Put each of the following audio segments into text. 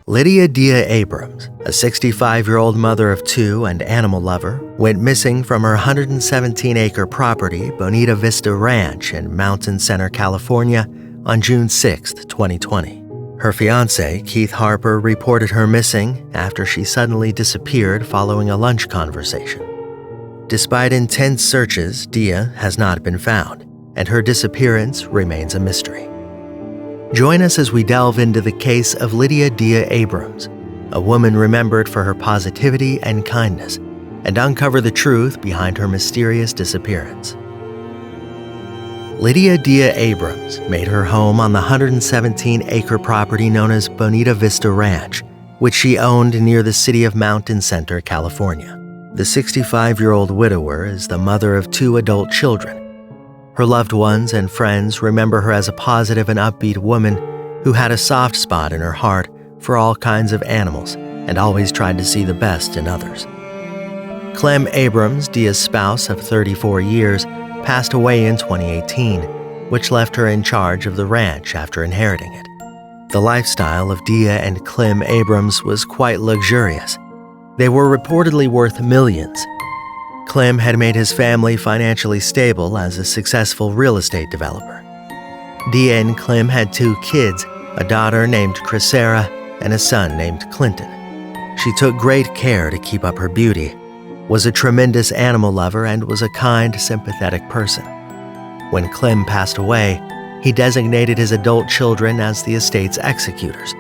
Lydia Abrams, a 65-year-old mother of two and animal lover, went missing from her 117-acre property, Bonita Vista Ranch in Mountain Center, California, on June 6, 2020. Her fiancé, Keith Harper, reported her missing after she suddenly disappeared following a lunch conversation. Despite intense searches, Dia has not been found, and her disappearance remains a mystery. Join us as we delve into the case of Lydia Abrams, a woman remembered for her positivity and kindness, and uncover the truth behind her mysterious disappearance. Lydia Abrams made her home on the 117-acre property known as Bonita Vista Ranch, which she owned near the city of Mountain Center, California. The 65-year-old widower is the mother of two adult children. Her loved ones and friends remember her as a positive and upbeat woman who had a soft spot in her heart for all kinds of animals and always tried to see the best in others. Clem Abrams, Dia's spouse of 34 years, passed away in 2018, which left her in charge of the ranch after inheriting it. The lifestyle of Dia and Clem Abrams was quite luxurious. They were reportedly worth millions. Clem had made his family financially stable as a successful real estate developer. Dia and Clem had two kids, a daughter named Cressera and a son named Clinton. She took great care to keep up her beauty, was a tremendous animal lover, and was a kind, sympathetic person. When Clem passed away, he designated his adult children as the estate's executors.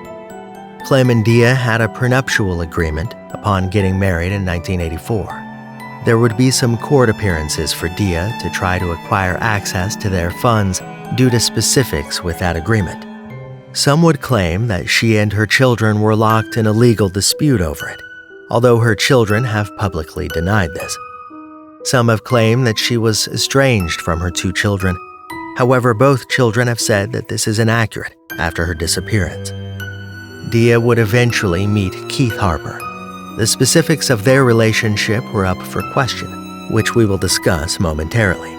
Clem and Dia had a prenuptial agreement upon getting married in 1984. There would be some court appearances for Dia to try to acquire access to their funds due to specifics with that agreement. Some would claim that she and her children were locked in a legal dispute over it, although her children have publicly denied this. Some have claimed that she was estranged from her two children. However, both children have said that this is inaccurate after her disappearance. Dia would eventually meet Keith Harper. The specifics of their relationship were up for question, which we will discuss momentarily.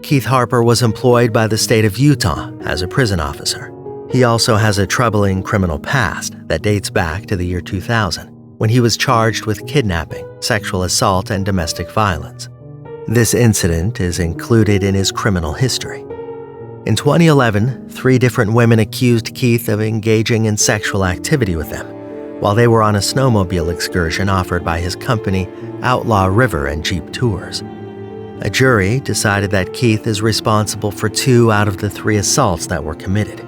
Keith Harper was employed by the state of Utah as a prison officer. He also has a troubling criminal past that dates back to the year 2000, when he was charged with kidnapping, sexual assault, and domestic violence. This incident is included in his criminal history. In 2011, 3 different women accused Keith of engaging in sexual activity with them while they were on a snowmobile excursion offered by his company, Outlaw River and Jeep Tours. A jury decided that Keith is responsible for 2 out of the 3 assaults that were committed.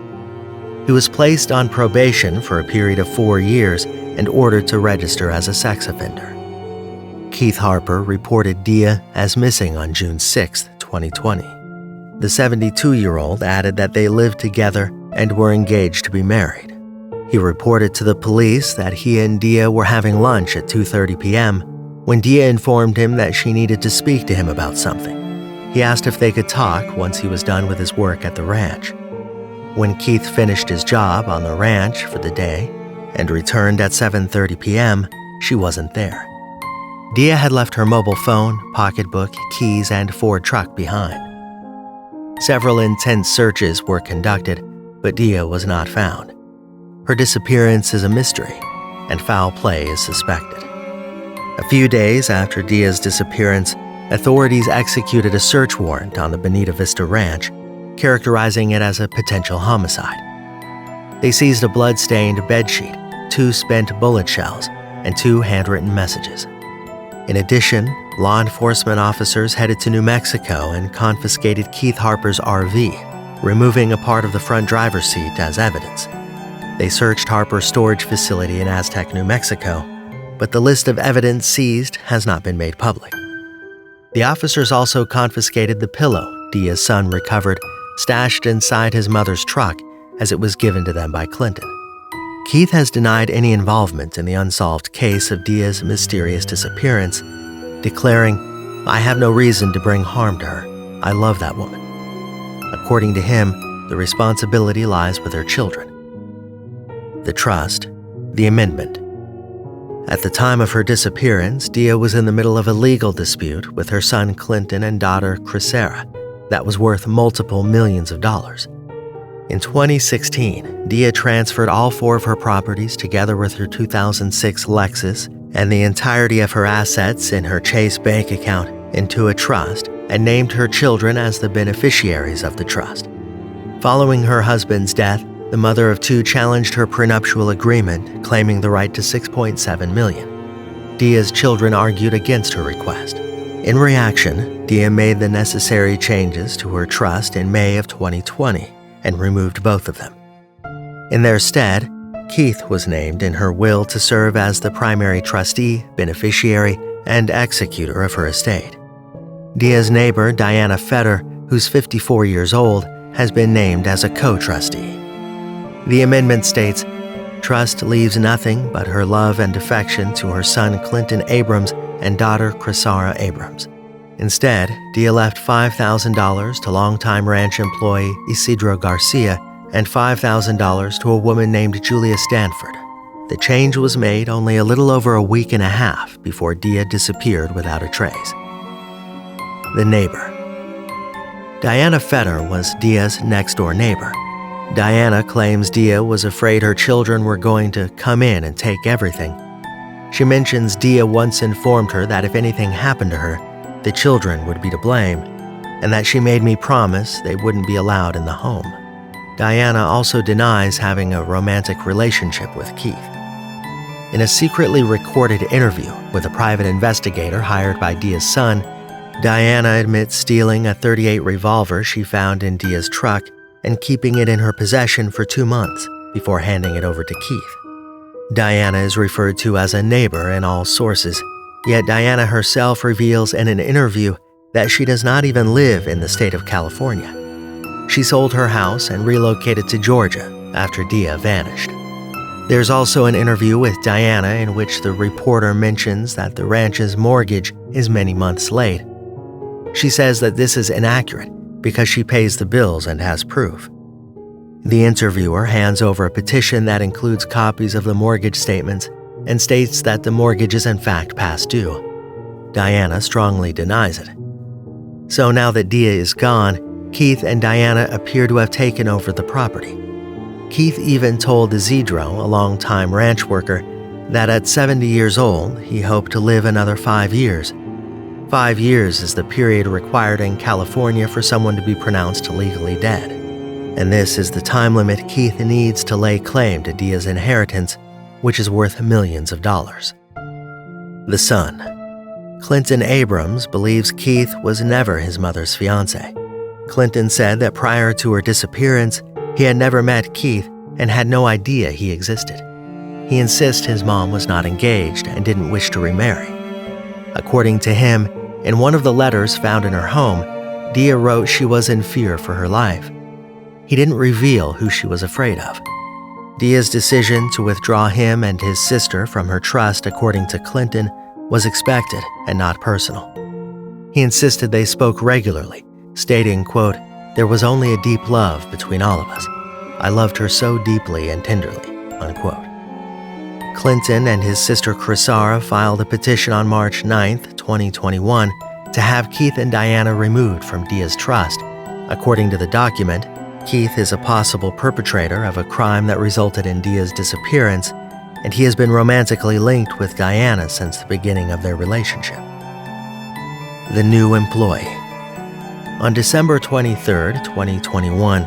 He was placed on probation for a period of 4 years and ordered to register as a sex offender. Keith Harper reported Dia as missing on June 6, 2020. The 72-year-old added that they lived together and were engaged to be married. He reported to the police that he and Dia were having lunch at 2:30 p.m. when Dia informed him that she needed to speak to him about something. He asked if they could talk once he was done with his work at the ranch. When Keith finished his job on the ranch for the day and returned at 7:30 p.m., she wasn't there. Dia had left her mobile phone, pocketbook, keys, and Ford truck behind. Several intense searches were conducted, but Dia was not found. Her disappearance is a mystery, and foul play is suspected. A few days after Dia's disappearance, authorities executed a search warrant on the Bonita Vista Ranch, characterizing it as a potential homicide. They seized a blood-stained bedsheet, 2 spent bullet shells, and 2 handwritten messages. In addition, law enforcement officers headed to New Mexico and confiscated Keith Harper's RV, removing a part of the front driver's seat as evidence. They searched Harper's storage facility in Aztec, New Mexico, but the list of evidence seized has not been made public. The officers also confiscated the pillow Dia's son recovered, stashed inside his mother's truck as it was given to them by Clinton. Keith has denied any involvement in the unsolved case of Dia's mysterious disappearance, declaring, "I have no reason to bring harm to her. I love that woman." According to him, the responsibility lies with her children. The trust, the amendment. At the time of her disappearance, Dia was in the middle of a legal dispute with her son Clinton and daughter Cressera that was worth multiple millions of dollars. In 2016, Dia transferred all 4 of her properties together with her 2006 Lexus and the entirety of her assets in her Chase bank account into a trust and named her children as the beneficiaries of the trust. Following her husband's death, the mother of 2 challenged her prenuptial agreement, claiming the right to $6.7 million. Dia's children argued against her request. In reaction, Dia made the necessary changes to her trust in May of 2020 and removed both of them. In their stead, Keith was named in her will to serve as the primary trustee, beneficiary, and executor of her estate. Dia's neighbor, Diana Fetter, who's 54 years old, has been named as a co-trustee. The amendment states, "Trust leaves nothing but her love and affection to her son Clinton Abrams and daughter Crisara Abrams." Instead, Dia left $5,000 to longtime ranch employee Isidro Garcia and $5,000 to a woman named Julia Stanford. The change was made only a little over a week and a half before Dia disappeared without a trace. The neighbor. Diana Fetter was Dia's next-door neighbor. Diana claims Dia was afraid her children were going to come in and take everything. She mentions Dia once informed her that if anything happened to her, the children would be to blame, and that she made me promise they wouldn't be allowed in the home. Diana also denies having a romantic relationship with Keith. In a secretly recorded interview with a private investigator hired by Dia's son, Diana admits stealing a .38 revolver she found in Dia's truck and keeping it in her possession for 2 months before handing it over to Keith. Diana is referred to as a neighbor in all sources, yet Diana herself reveals in an interview that she does not even live in the state of California. She sold her house and relocated to Georgia after Dia vanished. There's also an interview with Diana in which the reporter mentions that the ranch's mortgage is many months late. She says that this is inaccurate because she pays the bills and has proof. The interviewer hands over a petition that includes copies of the mortgage statements and states that the mortgage is in fact past due. Diana strongly denies it. So now that Dia is gone, Keith and Diana appear to have taken over the property. Keith even told Isidro, a longtime ranch worker, that at 70 years old, he hoped to live another 5 years. 5 years is the period required in California for someone to be pronounced legally dead. And this is the time limit Keith needs to lay claim to Dia's inheritance, which is worth millions of dollars. The son. Clinton Abrams believes Keith was never his mother's fiancé. Clinton said that prior to her disappearance, he had never met Keith and had no idea he existed. He insists his mom was not engaged and didn't wish to remarry. According to him, in one of the letters found in her home, Dia wrote she was in fear for her life. He didn't reveal who she was afraid of. Dia's decision to withdraw him and his sister from her trust, according to Clinton, was expected and not personal. He insisted they spoke regularly, stating, quote, "There was only a deep love between all of us. I loved her so deeply and tenderly," unquote. Clinton and his sister Crisara filed a petition on March 9, 2021, to have Keith and Diana removed from Dia's trust. According to the document, Keith is a possible perpetrator of a crime that resulted in Dia's disappearance, and he has been romantically linked with Diana since the beginning of their relationship. The new employee. On December 23, 2021,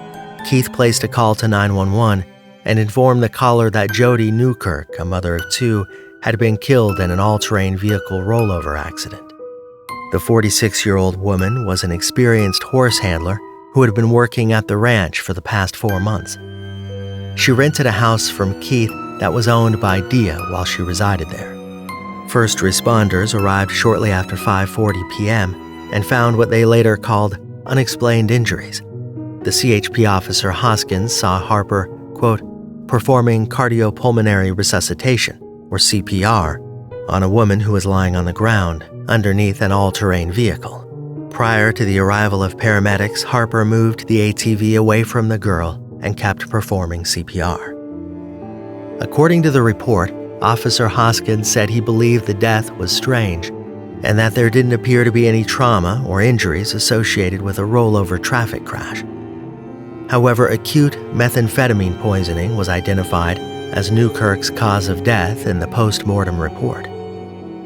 Keith placed a call to 911 and informed the caller that Jody Newkirk, a mother of 2, had been killed in an all-terrain vehicle rollover accident. The 46-year-old woman was an experienced horse handler who had been working at the ranch for the past 4 months. She rented a house from Keith that was owned by Dia while she resided there. First responders arrived shortly after 5:40 p.m. and found what they later called unexplained injuries. The CHP officer Hoskins saw Harper, quote, performing cardiopulmonary resuscitation, or CPR, on a woman who was lying on the ground underneath an all-terrain vehicle. Prior to the arrival of paramedics, Harper moved the ATV away from the girl and kept performing CPR. According to the report, Officer Hoskins said he believed the death was strange and that there didn't appear to be any trauma or injuries associated with a rollover traffic crash. However, acute methamphetamine poisoning was identified as Newkirk's cause of death in the post-mortem report.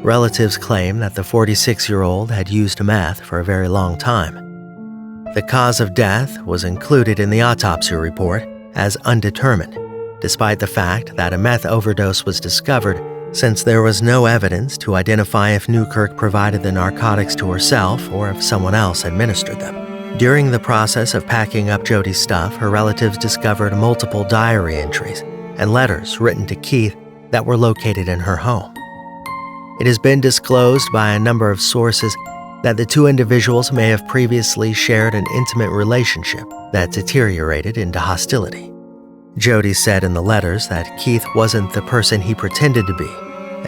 Relatives claim that the 46-year-old had used meth for a very long time. The cause of death was included in the autopsy report as undetermined, despite the fact that a meth overdose was discovered, since there was no evidence to identify if Newkirk provided the narcotics to herself or if someone else administered them. During the process of packing up Jody's stuff, her relatives discovered multiple diary entries and letters written to Keith that were located in her home. It has been disclosed by a number of sources that the two individuals may have previously shared an intimate relationship that deteriorated into hostility. Jody said in the letters that Keith wasn't the person he pretended to be,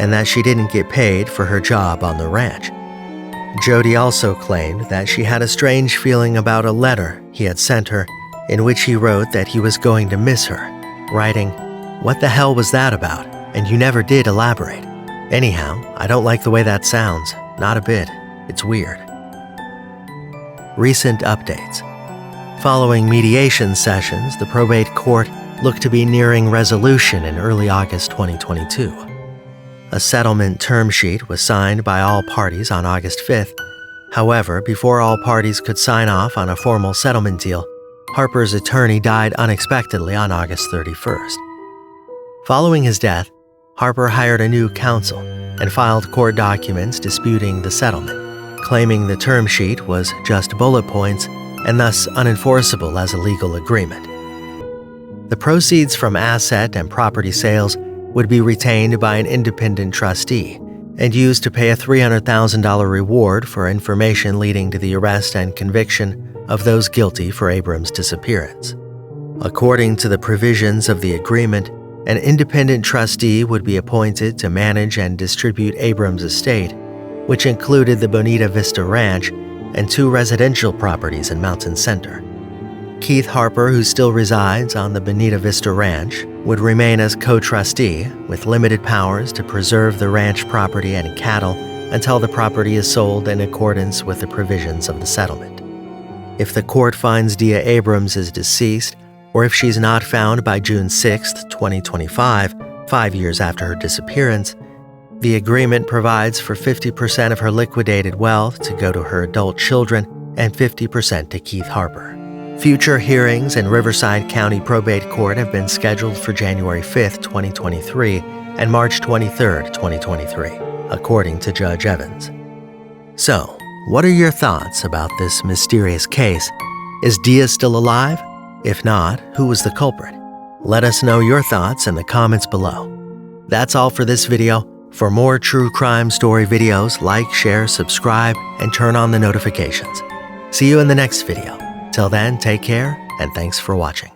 and that she didn't get paid for her job on the ranch. Jody also claimed that she had a strange feeling about a letter he had sent her in which he wrote that he was going to miss her, writing, "What the hell was that about? And you never did elaborate. Anyhow, I don't like the way that sounds. Not a bit. It's weird." Recent updates. Following mediation sessions, the probate court looked to be nearing resolution in early August 2022. A settlement term sheet was signed by all parties on August 5th. However, before all parties could sign off on a formal settlement deal, Harper's attorney died unexpectedly on August 31st. Following his death, Harper hired a new counsel and filed court documents disputing the settlement, claiming the term sheet was just bullet points and thus unenforceable as a legal agreement. The proceeds from asset and property sales would be retained by an independent trustee and used to pay a $300,000 reward for information leading to the arrest and conviction of those guilty for Abrams' disappearance. According to the provisions of the agreement, an independent trustee would be appointed to manage and distribute Abrams' estate, which included the Bonita Vista Ranch and 2 residential properties in Mountain Center. Keith Harper, who still resides on the Bonita Vista Ranch, would remain as co-trustee with limited powers to preserve the ranch property and cattle until the property is sold in accordance with the provisions of the settlement. If the court finds Dia Abrams is deceased, or if she's not found by June 6, 2025, 5 years after her disappearance, the agreement provides for 50% of her liquidated wealth to go to her adult children and 50% to Keith Harper. Future hearings in Riverside County Probate Court have been scheduled for January 5, 2023 and March 23, 2023, according to Judge Evans. So, what are your thoughts about this mysterious case? Is Dia still alive? If not, who was the culprit? Let us know your thoughts in the comments below. That's all for this video. For more true crime story videos, like, share, subscribe, and turn on the notifications. See you in the next video. Till then, take care, and thanks for watching.